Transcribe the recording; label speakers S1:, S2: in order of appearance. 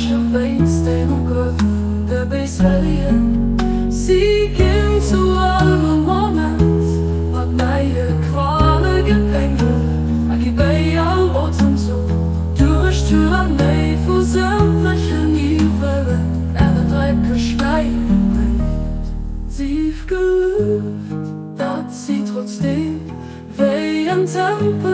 S1: der wéinst den Ugrëff der Beiswellien. Sie gehen zu allem Moment, wat neue Quale Gepenke, a gibei all Orten zu, durch Tür an Nei vor sämtlichen Nivellen, Ënnerdaach Stein bringt. Sie gelüft, dat sie trotzdem, wie ein Tempel